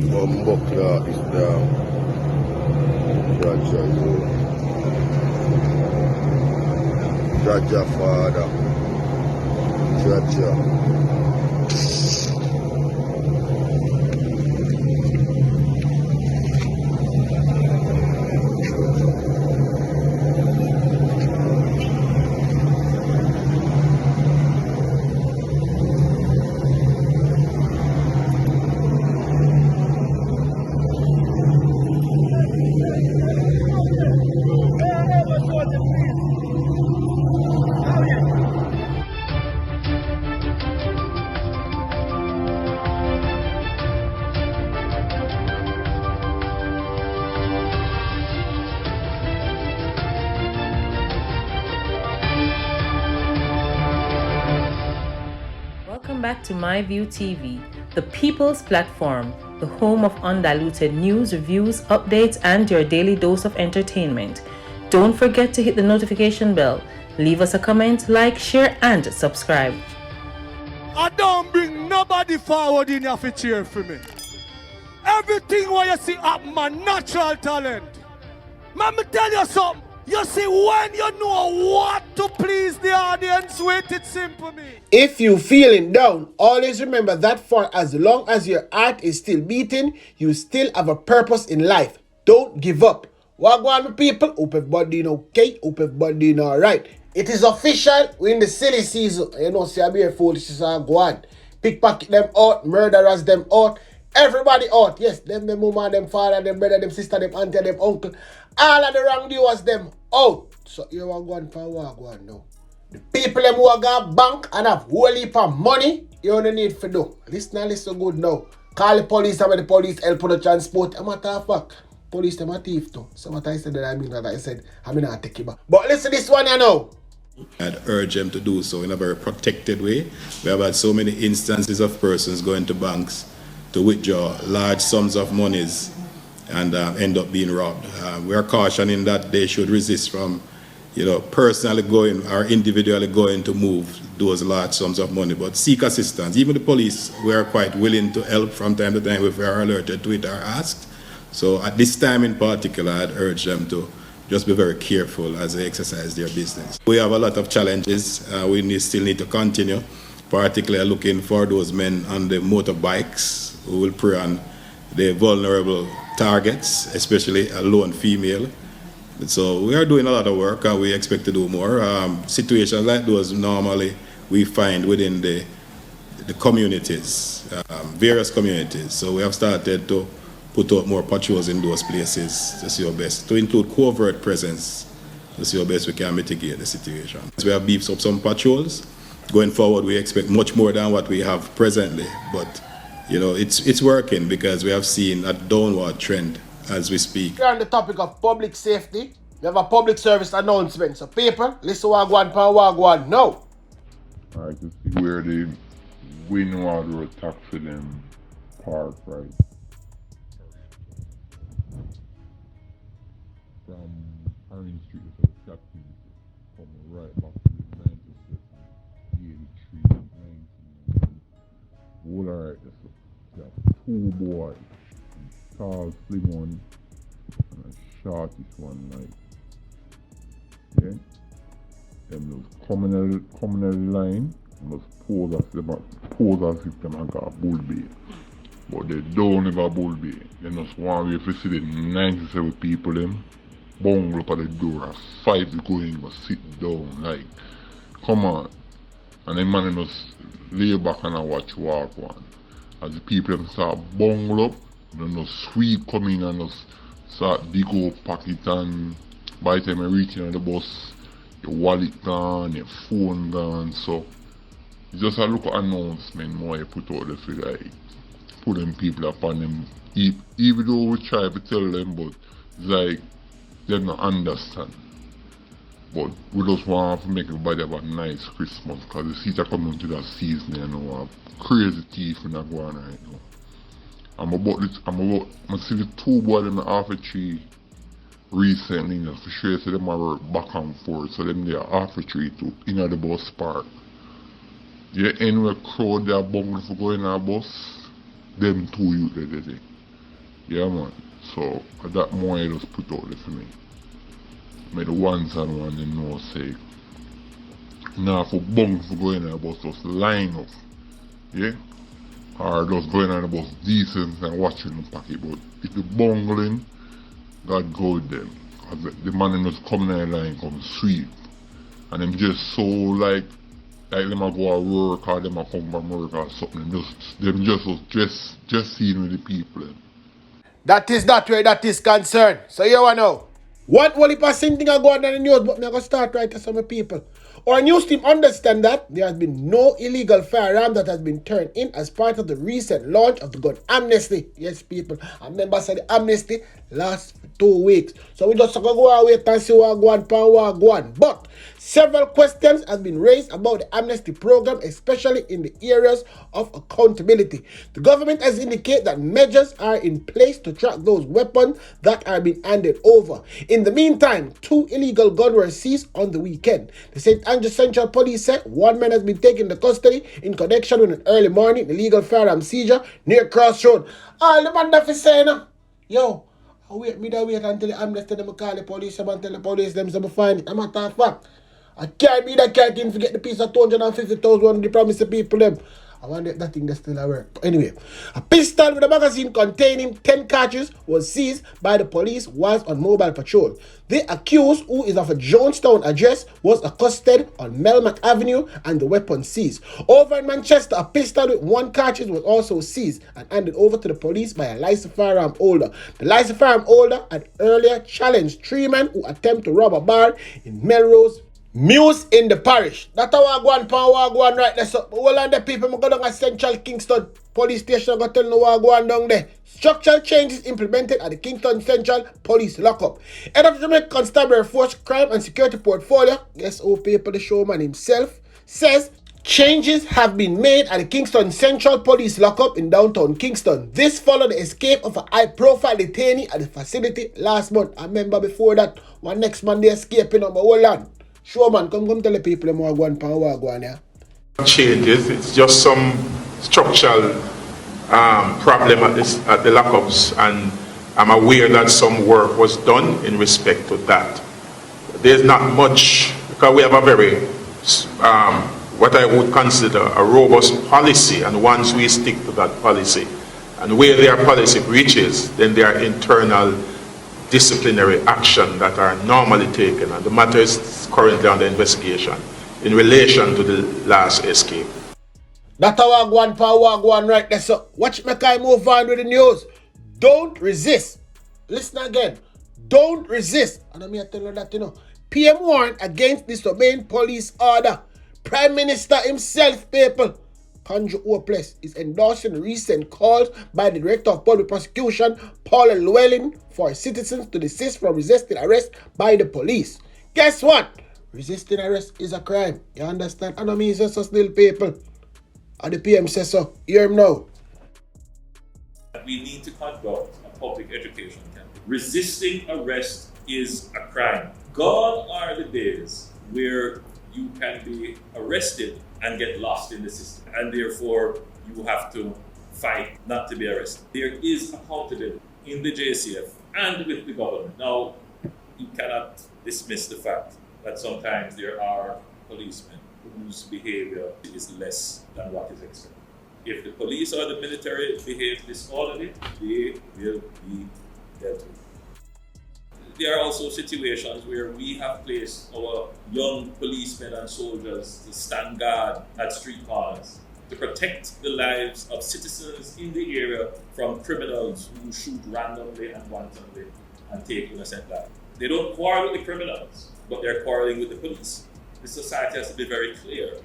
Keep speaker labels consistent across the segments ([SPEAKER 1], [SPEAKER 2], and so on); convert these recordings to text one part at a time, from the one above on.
[SPEAKER 1] Dɛąndlq is down. Jaja Father. Jaja.
[SPEAKER 2] Welcome back to MyView TV, the people's platform, the home of undiluted news, reviews, updates, and your daily dose of entertainment. Don't forget to hit the notification bell, leave us a comment, like, share, and subscribe.
[SPEAKER 3] I don't bring nobody forward in your cheer for me. Everything what you see up my natural talent. Let me tell you something. You see, when you know what to please the audience with, it's simple me.
[SPEAKER 4] If you feeling down, always remember that for as long as your heart is still beating, you still have a purpose in life. Don't give up. Wagwan people, hope everybody okay, hope everybody alright. It is official, we're in the silly season. You know, see, I be a foolishness and go on. Pickpocket them out, murderers them out, everybody out. Yes, them mama, them father, them brother, them sister, them auntie, them uncle. All of the wrongdoers them out. So you are going for Wagwan now. The people them who are got bank and have whole heap of money, you only need for do. Listen good now. Call the police and when the police help for the transport. A matter of fact, police them a thief too. So what I said that I mean that I said, I mean I take it back. But listen this one you know.
[SPEAKER 5] I'd urge them to do so in a very protected way. We have had so many instances of persons going to banks to withdraw large sums of monies and end up being robbed. We are cautioning that they should resist from, personally going or individually going to move those large sums of money, but seek assistance. Even the police, we are quite willing to help from time to time if we are alerted to it or asked. So at this time in particular, I'd urge them to just be very careful as they exercise their business. We have a lot of challenges. We still need to continue, particularly looking for those men on the motorbikes who will prey on the vulnerable targets, especially a lone female. So we are doing a lot of work and we expect to do more. Situations like those normally we find within the communities, various communities. So we have started to put out more patrols in those places to see our best, to include covert presence, to see how best we can mitigate the situation. We have beefed up some patrols. Going forward, we expect much more than what we have presently, but it's working because we have seen a downward trend as we speak.
[SPEAKER 4] We're on the topic of public safety. We have a public service announcement. So people, listen Wagwan now.
[SPEAKER 6] Alright, to see where the Gònåttąck taxi them park, right? From Orange Street to Captain, coming right back to the 93, 19. All alright, so two boys, tall, slim one, and a shortish one, like, yeah? Them those communal line, and those pose as if them have got a bull bait. But they don't have a bull bait. They just want me to see the 97 people them bungle up at the door and fight to go in but sit down, like, come on. And the man just lay back and watch walk one. As the people them start bungle up, then the sweep come in and just start dig up pocket, and by the time I reach in the bus, your wallet gone, your phone gone. So it's just a look announcement more you put out there for like put them people upon them. Even though we try to tell them, but it's like they don't understand. But we just want to make everybody have a nice Christmas because the seats are coming to that season, have crazy teeth in that going right now. I'm see the two boys in the half a tree recently, for sure, so them are back and forth, so them they are half a tree too, in the bus park. Yeah, anywhere crowd they are bungled for going in a bus, them two youth they did it. Yeah, man. So, that more I just put out there for me. May the ones and one they know say, now for bunk for going on about just line up. Yeah? Or just going on about decent and watching the packet. But if you bungling, God go with them. Cause the man just come in the line, come sweep. And them just so like them a go to work or them a come from work or something. Them just seeing with the people.
[SPEAKER 4] That is that way that is concerned. So you want know. What will if a thing I go on in the news, but I'm going to start right to some people. Our news team understand that there has been no illegal firearm that has been turned in as part of the recent launch of the gun amnesty. Yes, people. I remember said the amnesty last 2 weeks. So we just go and wait and see what go on. But several questions have been raised about the amnesty program, especially in the areas of accountability. The government has indicated that measures are in place to track those weapons that are being handed over. In the meantime, 2 illegal guns were seized on the weekend. The St. Andrews Central Police said 1 man has been taken into custody in connection with an early morning illegal firearm seizure near Crossroad. All the man that is saying, yo, I wait until the amnesty them call the police and tell the police them to find it. A matter of fact, I can't be that can't even forget the piece of 250,000 they promised the people them. I wonder if that thing that's still at work. But anyway, a pistol with a magazine containing 10 cartridges was seized by the police whilst on mobile patrol. The accused, who is of a Jonestown address, was accosted on Melmac Avenue and the weapon seized. Over in Manchester, a pistol with 1 cartridge was also seized and handed over to the police by a licensed firearm holder. The licensed firearm holder had earlier challenged 3 men who attempted to rob a bar in Melrose Muse in the parish. That's how I go on right there. So, all of the people go down at Central Kingston Police Station go tell no what go on down there. Structural changes implemented at the Kingston Central Police Lockup. Head of Jamaica Constabulary Force Crime and Security Portfolio, guess who people the showman himself, says changes have been made at the Kingston Central Police Lockup in downtown Kingston. This followed the escape of a high-profile detainee at the facility last month. I remember before that, one next Monday escaping on my whole land. Showman, come tell the people them what go on here.
[SPEAKER 7] Changes, it's just some structural problem at the lockups, and I'm aware that some work was done in respect to that. There's not much, because we have a very, what I would consider a robust policy, and once we stick to that policy, and where there are policy breaches, then there are internal disciplinary action that are normally taken, and the matter is currently under investigation in relation to the last escape.
[SPEAKER 4] That's how I go on right there. So watch me kind move on with the news. Don't resist. Listen again. Don't resist. And I'm here to tell you that, you know. PM warned against disobeying police order. Prime Minister himself, people. Andrew Hopeless is endorsing recent calls by the Director of Public Prosecution, Paul Llewellyn, for citizens to desist from resisting arrest by the police. Guess what? Resisting arrest is a crime. You understand? And I mean, so still, people. And the PM says so. Hear him now.
[SPEAKER 8] We need to conduct a public education campaign. Resisting arrest is a crime. Gone are the days where you can be arrested and get lost in the system, and therefore you have to fight not to be arrested. There is accountability in the JCF and with the government. Now, you cannot dismiss the fact that sometimes there are policemen whose behavior is less than what is expected. If the police or the military behave disorderly, they will be dealt with. There are also situations where we have placed our young policemen and soldiers to stand guard at street corners to protect the lives of citizens in the area from criminals who shoot randomly and wantonly and take innocent lives. They don't quarrel with the criminals, but they're quarreling with the police. The society has to be very clear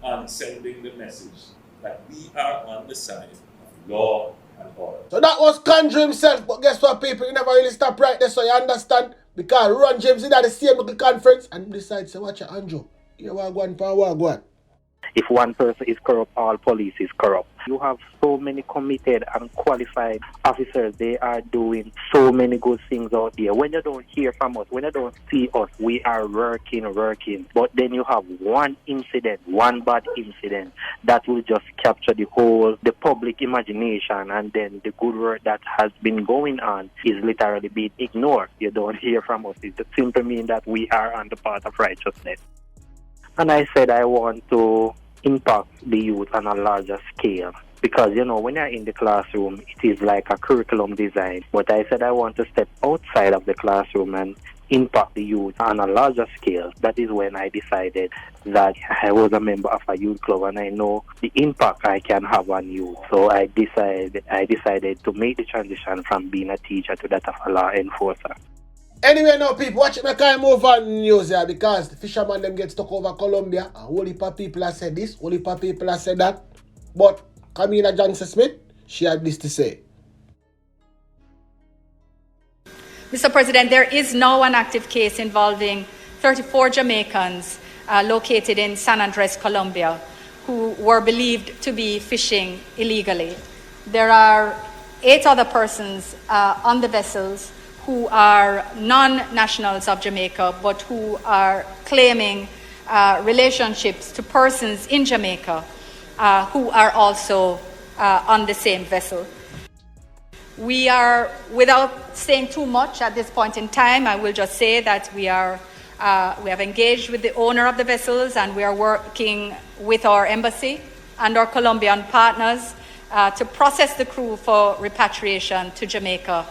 [SPEAKER 8] on sending the message that we are on the side of law and order.
[SPEAKER 4] So that was Conjure himself, but guess what, people? He never really stopped right there, so you understand? Because Ron James did at the same little conference and decided to watch Andrew. You want to go on.
[SPEAKER 9] If one person is corrupt, all police is corrupt. You have so many committed and qualified officers. They are doing so many good things out there. When you don't hear from us, when you don't see us, we are working. But then you have one incident, one bad incident that will just capture the public imagination, and then the good work that has been going on is literally being ignored. You don't hear from us. It simply means that we are on the path of righteousness. And I said I want to impact the youth on a larger scale. Because, you know, when you're in the classroom, it is like a curriculum design. But I said I want to step outside of the classroom and impact the youth on a larger scale. That is when I decided that I was a member of a youth club and I know the impact I can have on youth. So I decided to make the transition from being a teacher to that of a law enforcer.
[SPEAKER 4] Anyway, now people, watch it, I can't move on news here because the fishermen them get stuck over Colombia. And whole heap of people have said this, whole heap of people have said that. But Camila Johnson-Smith, she had this to say.
[SPEAKER 10] Mr. President, there is now an active case involving 34 Jamaicans located in San Andres, Colombia, who were believed to be fishing illegally. There are 8 other persons on the vessels who are non-nationals of Jamaica, but who are claiming relationships to persons in Jamaica who are also on the same vessel. We are, without saying too much at this point in time, I will just say that we have engaged with the owner of the vessels, and we are working with our embassy and our Colombian partners to process the crew for repatriation to Jamaica.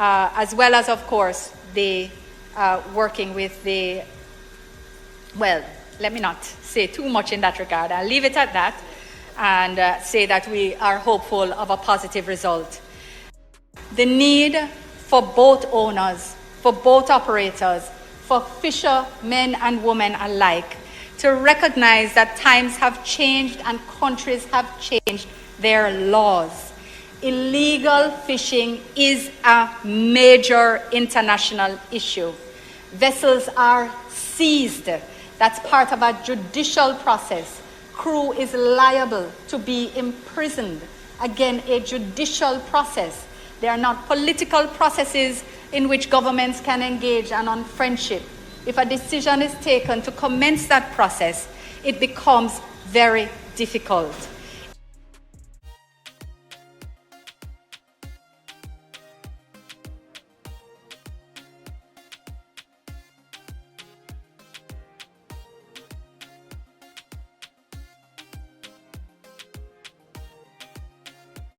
[SPEAKER 10] As well as, of course, working with well, let me not say too much in that regard. I'll leave it at that and say that we are hopeful of a positive result. The need for both owners, for both operators, for fishermen and women alike to recognize that times have changed and countries have changed their laws. Illegal fishing is a major international issue. Vessels are seized. That's part of a judicial process. Crew is liable to be imprisoned. Again, a judicial process. They are not political processes in which governments can engage and on friendship. If a decision is taken to commence that process, it becomes very difficult.